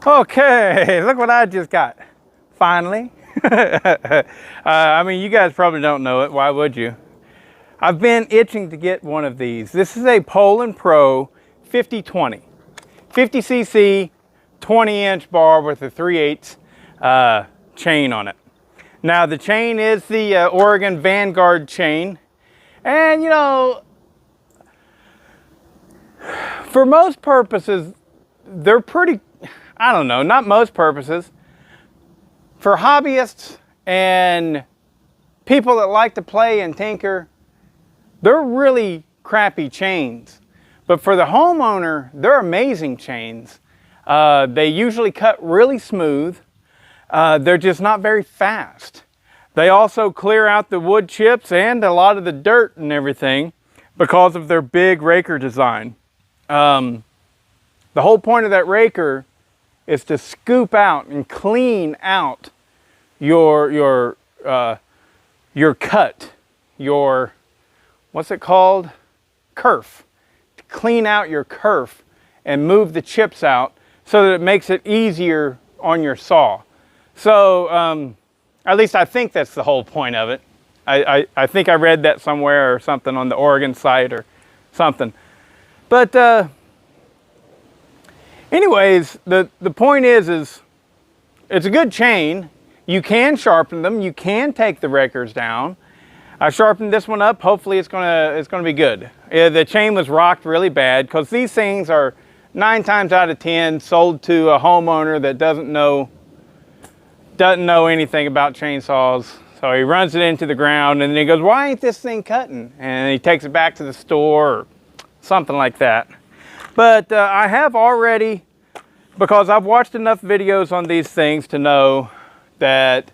Okay, look what I just got. Finally. I mean, you guys probably don't know it. Why would you? I've been itching to get one of these. This is a Poulan Pro 5020. 50cc, 20-inch bar with a 3/8 chain on it. Now, the chain is the Oregon Vanguard chain. And, you know, for most purposes, they're pretty, I don't know, not most purposes. For hobbyists and people that like to play and tinker, they're really crappy chains. But for the homeowner, they're amazing chains. They usually cut really smooth. They're just not very fast. They also clear out the wood chips and a lot of the dirt and everything because of their big raker design. The whole point of that raker is to scoop out and clean out your cut, your, what's it called? Kerf. To clean out your kerf and move the chips out so that it makes it easier on your saw. So, at least I think that's the whole point of it. I think I read that somewhere or something on the Oregon site or something. But anyways, the point is it's a good chain. You can sharpen them. You can take the rakers down. I sharpened this one up. Hopefully it's gonna be good. The chain was rocked really bad because these things are 9 times out of 10 sold to a homeowner that doesn't know anything about chainsaws. So he runs it into the ground and then he goes, "Why ain't this thing cutting?" And he takes it back to the store or something like that. But I have already, because I've watched enough videos on these things to know that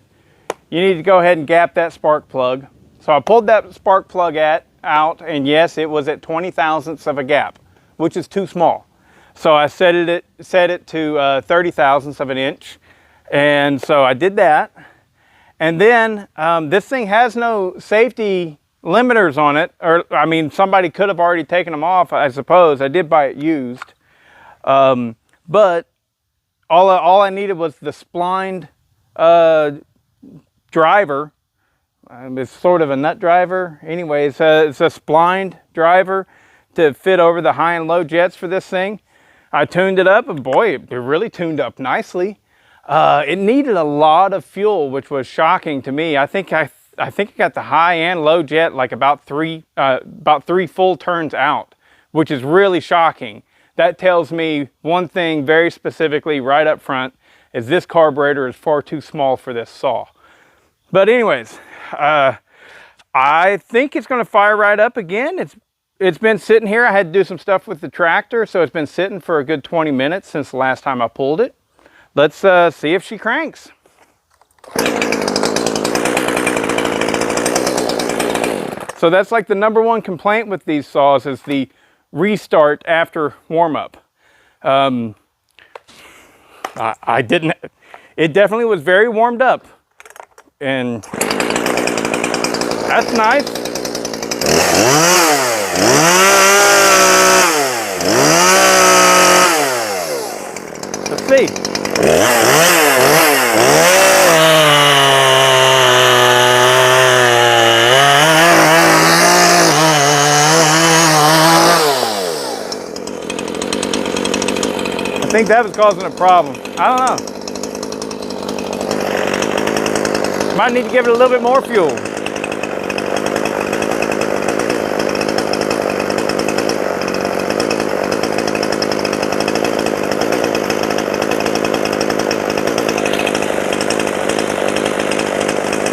you need to go ahead and gap that spark plug. So I pulled that spark plug out, and yes, it was at 20 thousandths of a gap, which is too small. So I set it to 30 thousandths of an inch. And so I did that. And then this thing has no safety limiters on it. Or, I mean, somebody could have already taken them off, I suppose. I did buy it used. But all I needed was the splined driver. It's sort of a nut driver. Anyways, it's a splined driver to fit over the high and low jets for this thing. I tuned it up, and boy, it really tuned up nicely. It needed a lot of fuel, which was shocking to me. I think I got the high and low jet like about three full turns out, which is really shocking. That tells me one thing very specifically right up front, is this carburetor is far too small for this saw. But anyways, I think it's going to fire right up again. It's been sitting here. I had to do some stuff with the tractor, so it's been sitting for a good 20 minutes since the last time I pulled it. Let's see if she cranks. So that's like the #1 complaint with these saws is the restart after warm-up. I didn't, it definitely was very warmed up. And that's nice. Let's see. I think that was causing a problem. I don't know. Might need to give it a little bit more fuel.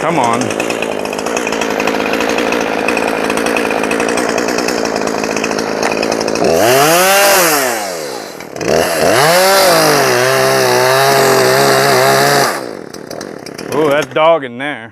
Come on. Oh, that's dogging there.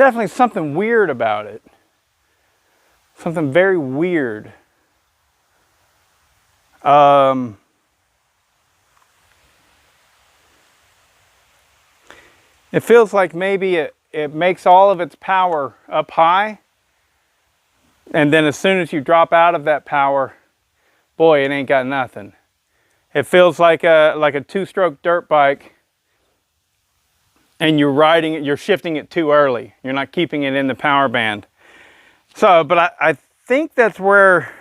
definitely something weird about it. Something very weird. It feels like maybe it makes all of its power up high, and then as soon as you drop out of that power, boy, it ain't got nothing. It feels like a two-stroke dirt bike, and you're riding it, you're shifting it too early. You're not keeping it in the power band. So, but I think that's where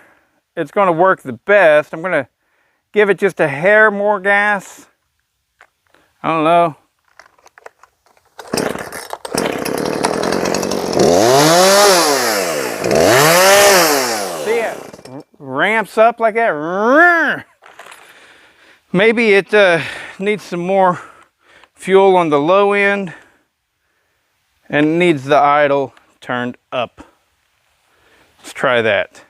it's going to work the best. I'm going to give it just a hair more gas. I don't know. See, it ramps up like that. Maybe it needs some more fuel on the low end and needs the idle turned up. Let's try that.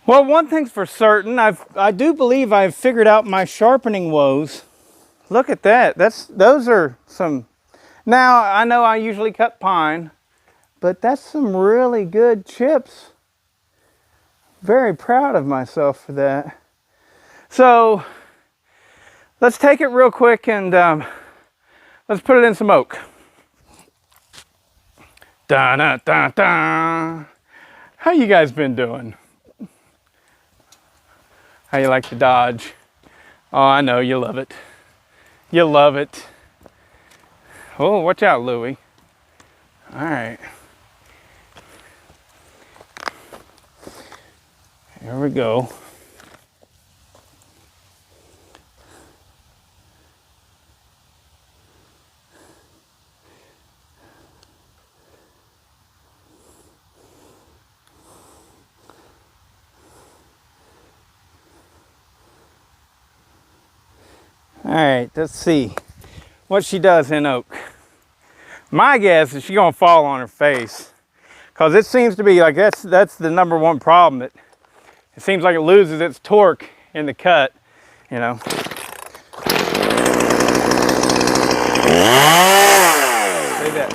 Well, one thing's for certain, I do believe I've figured out my sharpening woes. Look at that. Those are some. Now, I know I usually cut pine, but that's some really good chips. Very proud of myself for that. So, let's take it real quick and let's put it in some oak. Da da da da. How you guys been doing? How you like the Dodge? Oh, I know, you love it. You love it. Oh, watch out, Louie. All right. Here we go. All right, let's see what she does in oak. My guess is she's gonna fall on her face, because it seems to be like that's the number one problem. It seems like it loses its torque in the cut, you know. See that?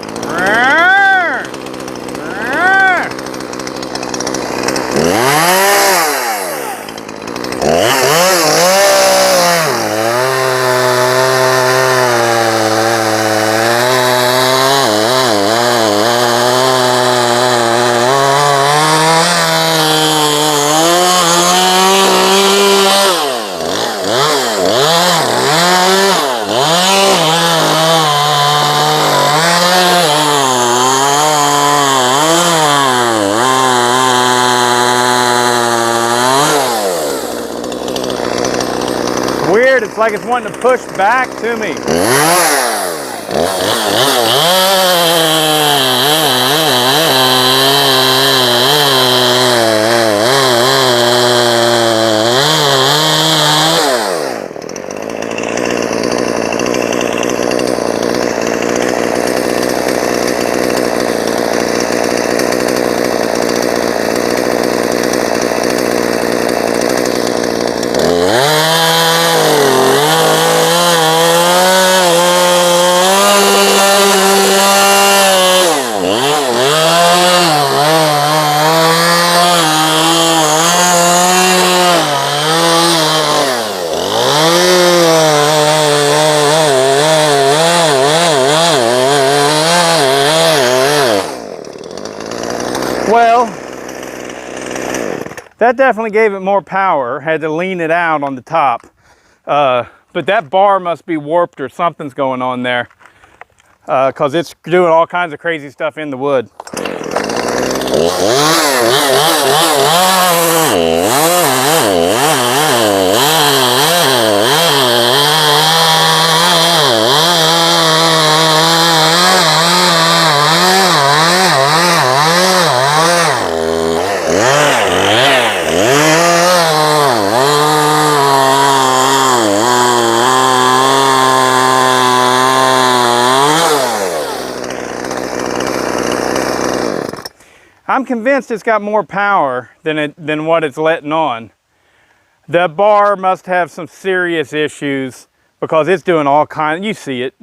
Weird, it's like it's wanting to push back to me. Well, that definitely gave it more power. Had to lean it out on the top. But that bar must be warped or something's going on there. Because it's doing all kinds of crazy stuff in the wood. I'm convinced it's got more power than what it's letting on. The bar must have some serious issues because it's doing all kinds. You see it.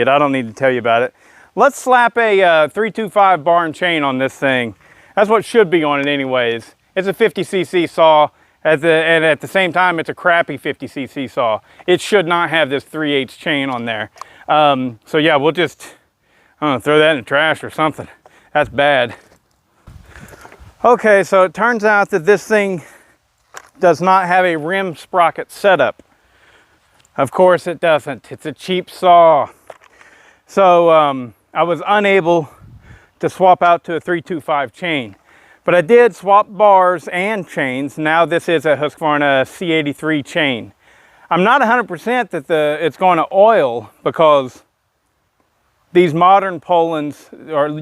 I don't need to tell you about it. Let's slap a 325 bar and chain on this thing. That's what should be on it anyways. It's a 50cc saw, and at the same time, it's a crappy 50cc saw. It should not have this 3/8 chain on there. So yeah, we'll just, I don't know, throw that in the trash or something. That's bad. Okay, so it turns out that this thing does not have a rim sprocket setup. Of course it doesn't. It's a cheap saw. So I was unable to swap out to a 325 chain. But I did swap bars and chains. Now this is a Husqvarna C83 chain. I'm not 100% that it's going to oil because these modern Poulans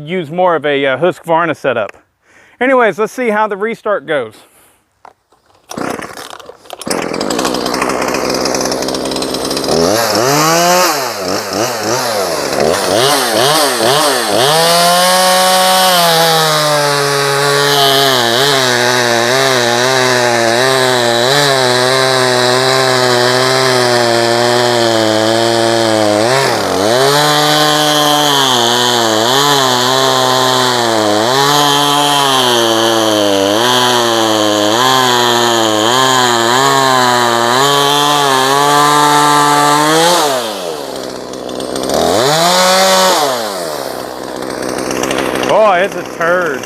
use more of a Husqvarna setup. Anyways, let's see how the restart goes. Boy, it's a turd.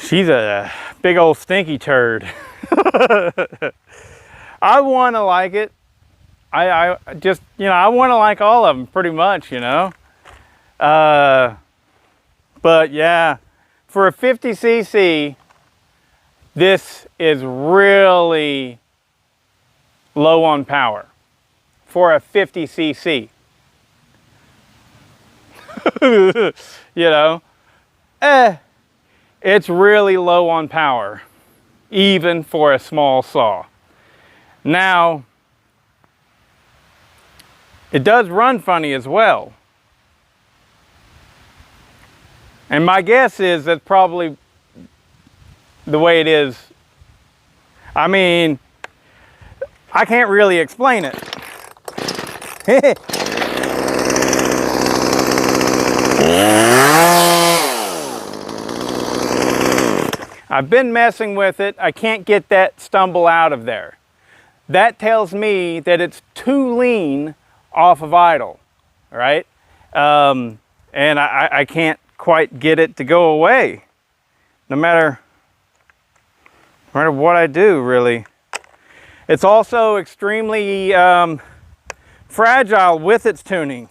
She's a big old stinky turd. I want to like it. I just, you know, I want to like all of them pretty much, you know. But yeah, for a 50cc, this is really low on power for a 50cc. You know, it's really low on power, even for a small saw. Now, it does run funny as well. And my guess is that's probably the way it is. I mean, I can't really explain it. I've been messing with it. I can't get that stumble out of there. That tells me that it's too lean off of idle, all right? And I can't quite get it to go away, no matter what I do, really. It's also extremely fragile with its tuning.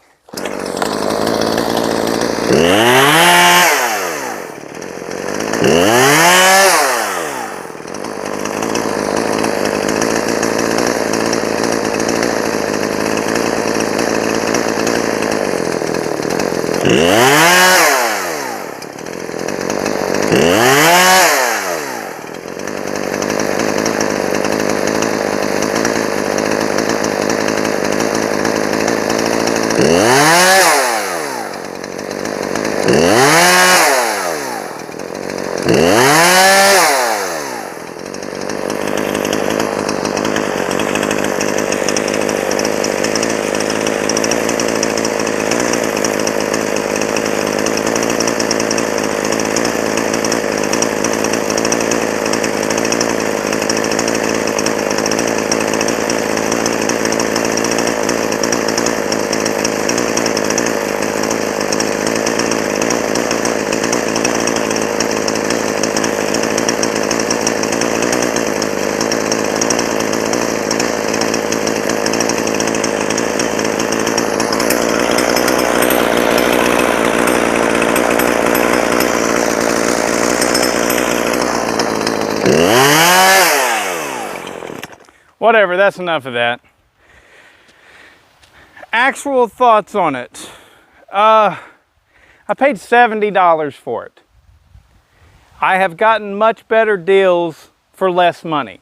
Whatever, that's enough of that. Actual thoughts on it. I paid $70 for it. I have gotten much better deals for less money.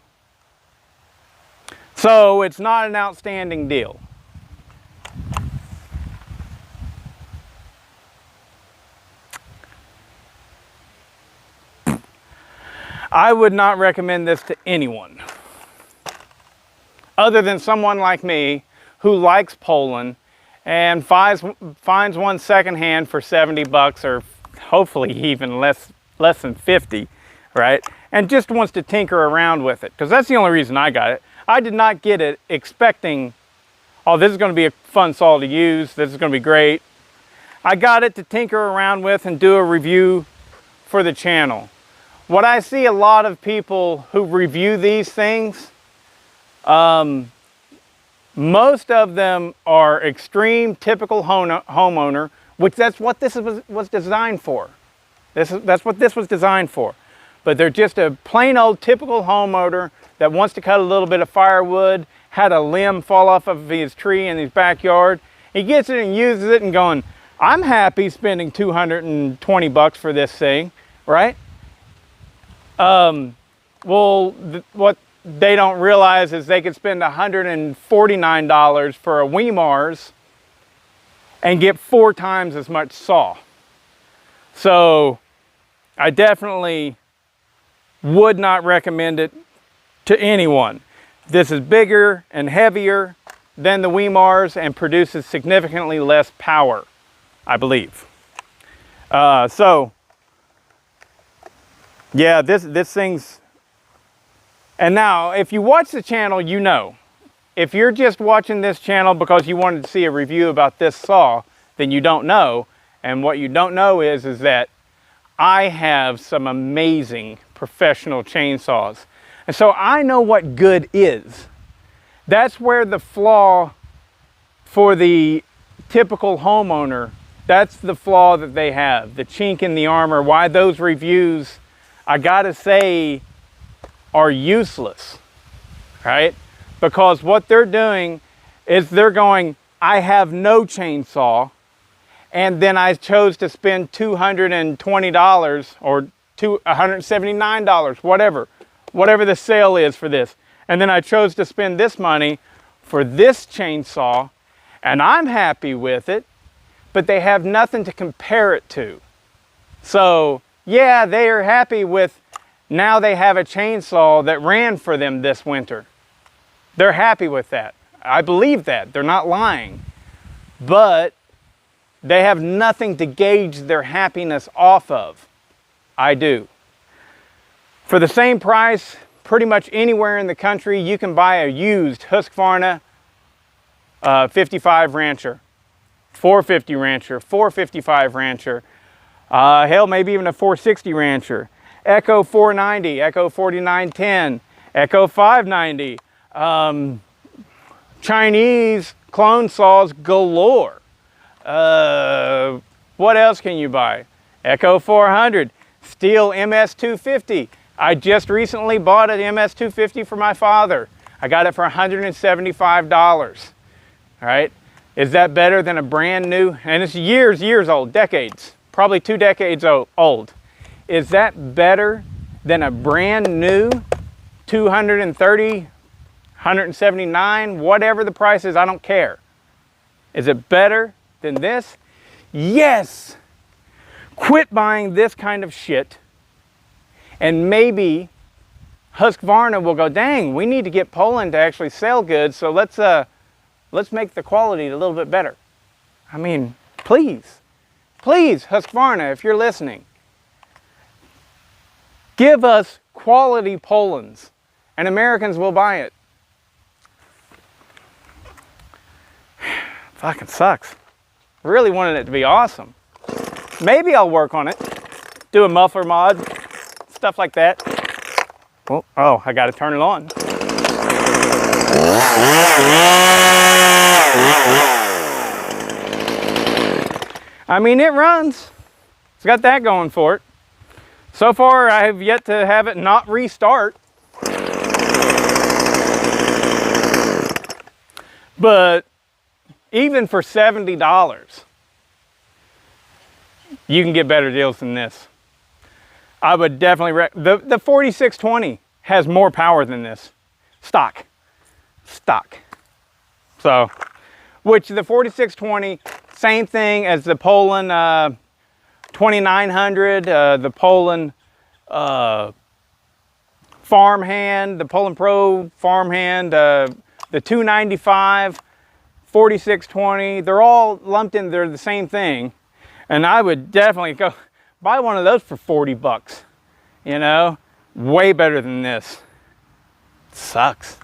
So it's not an outstanding deal. I would not recommend this to anyone, other than someone like me who likes Poulan and finds one secondhand for 70 bucks, or hopefully even less than 50, right? And just wants to tinker around with it, because that's the only reason I got it. I did not get it expecting, oh, this is going to be a fun saw to use, this is going to be great. I got it to tinker around with and do a review for the channel. What I see a lot of people who review these things, most of them are extreme typical homeowner, which that's what this was designed for. That's what this was designed for. But they're just a plain old typical homeowner that wants to cut a little bit of firewood, had a limb fall off of his tree in his backyard. He gets it and uses it and going, I'm happy spending 220 bucks for this thing, right? What they don't realize is they could spend $149 for a WeMars and get 4 times as much saw. So I definitely would not recommend it to anyone. This is bigger and heavier than the WeMars and produces significantly less power, I believe. So yeah, this thing's. And now, if you watch the channel, you know. If you're just watching this channel because you wanted to see a review about this saw, then you don't know. And what you don't know is that I have some amazing professional chainsaws. And so I know what good is. That's where the flaw for the typical homeowner, that's the flaw that they have. The chink in the armor, why those reviews, I gotta say, are useless, right? Because what they're doing is they're going, I have no chainsaw, and then I chose to spend $220 or $179, whatever the sale is for this. And then I chose to spend this money for this chainsaw, and I'm happy with it, but they have nothing to compare it to. So yeah, they are happy with, now they have a chainsaw that ran for them this winter. They're happy with that. I believe that. They're not lying. But they have nothing to gauge their happiness off of. I do. For the same price, pretty much anywhere in the country, you can buy a used Husqvarna 55 Rancher, 450 Rancher, 455 Rancher, hell, maybe even a 460 Rancher. Echo 490, Echo 4910, Echo 590, Chinese clone saws galore. What else can you buy? Echo 400, Steel MS250. I just recently bought an MS250 for my father. I got it for $175. All right, is that better than a brand new, and it's years old, decades, probably 2 decades old. Is that better than a brand new 230, 179, whatever the price is, I don't care. Is it better than this? Yes. Quit buying this kind of shit And maybe Husqvarna will go, dang, we need to get Poulan to actually sell good, so let's make the quality a little bit better. I mean, please, Husqvarna, if you're listening, give us quality Poulans, and Americans will buy it. Fucking sucks. Really wanted it to be awesome. Maybe I'll work on it. Do a muffler mod, stuff like that. Oh, I gotta turn it on. I mean, it runs. It's got that going for it. So far, I have yet to have it not restart. But even for $70, you can get better deals than this. I would definitely the 4620 has more power than this. Stock. So, which the 4620, same thing as the Poulan 2900, the Poulan Farmhand, the Poulan Pro Farmhand, the 295, 4620, they're all lumped in, they're the same thing. And I would definitely go buy one of those for 40 bucks. You know, way better than this. Sucks.